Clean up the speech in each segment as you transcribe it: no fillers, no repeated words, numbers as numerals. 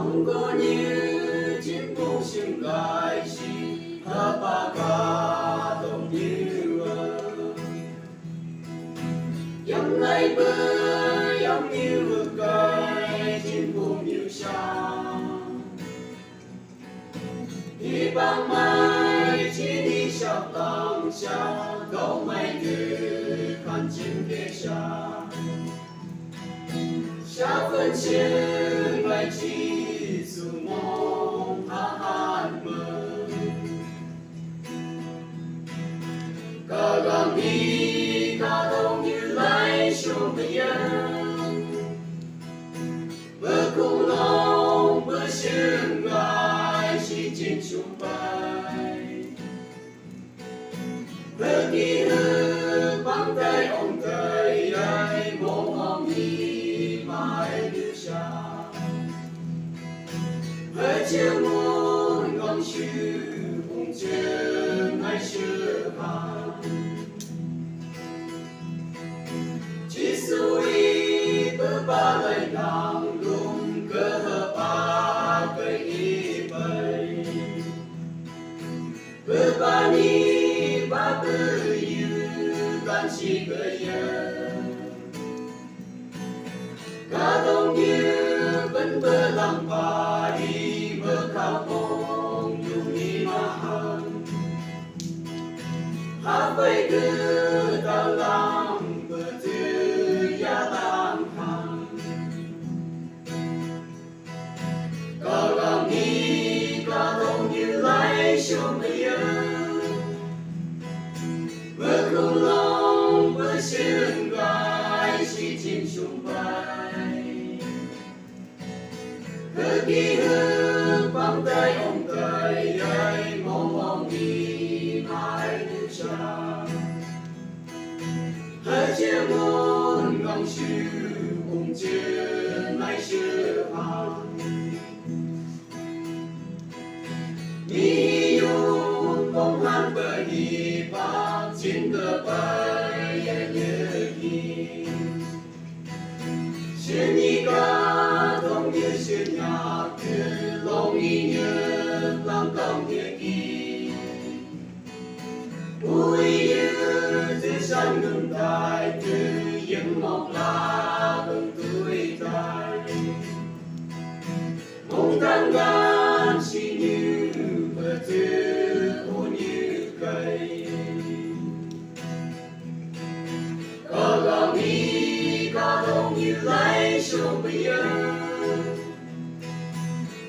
không có như chim cu sinh gai xì hả ba ca đồng như dòng lấy bơ giống như cây chim cu như sao đi bằng mai chỉ đi sao tầng xa đâu mấy người con chim kia xa xa phân chia vai chỉ dù mong hát mơ cả gàng đi cả đông như lại xuống bây giờ bữa cùng lòng bữa sương gai chỉ trên xuống bay bữa đi hư băng tay ông tay ai mong mong đi mãi đưa xa hỡi chiều muôn ngọn sư cùng chân hay sư hàng chỉ suy bữa ba lời nàng luôn cơ hợp ba cây y bay bữa ba ni ba bữa như gan chi cây cả đông như vẫn bơ lòng bà đi bơ cao mong dù đi mà hơn hát vây đưa ta làm bơ tư gia làm hàng cả lòng đi cả đông như lại xuống bây giờ bơ cùng lòng bơ sương gai chỉ chim xuống bay hỡi đi hư băng tay ông tay ai mong mong đi mãi đưa xa hỡi chiều muôn ngọn sư cùng chân lại sư hàng mi yêu bóng hát bởi đi bác chiến cơ bay nhớ gì xuyên đi ca thông như xuyên nhạc thuyền lòng ý nhớ lòng công địa kỳ vui như dưới sân ngừng tài từ những mọc lá gần tuổi tài mong tan gan chỉ như bờ tư ô như cây có gạo mi có đông như lấy xuống bây giờ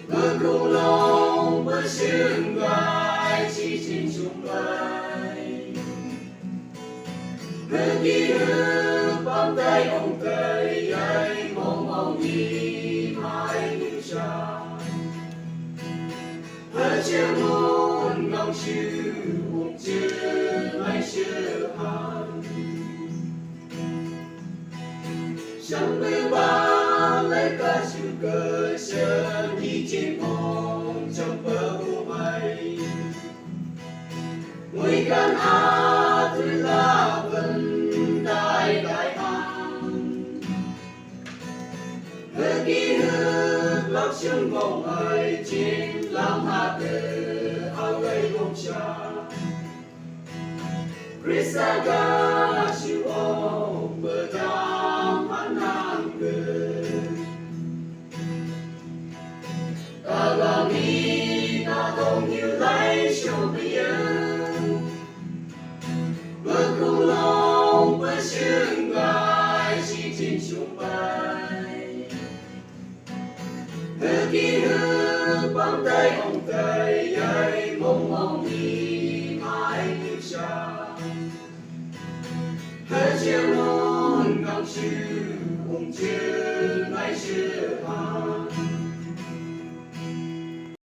bữa cùng lòng bữa sương gai chỉ trên xuống bay bữa đi hư bám tay ông cây ai mong mong đi mãi đưa xa hỡi chiều muôn ngọn sư cùng chân lại sư hàng chẳng biết ba lấy cả sự cơ sở đi trên mong trong bờ hồ mây nguy gan a thứ la vân đại đại hàng hỡi ký hư lóc sương vòng ấy trên làm hạt từ áo gây gông xa Krisaga siêu ông bờ tam hắn nam cơ cả gàng đi cả đông như lấy xuống bây giờ bờ cùng lòng bờ sương gai chỉ trên xuống bay hỡi ký hư bám tay ông tay ai mong mong đi mãi đưa xa hỡi chiều muôn ngọn sư cùng chân lại sư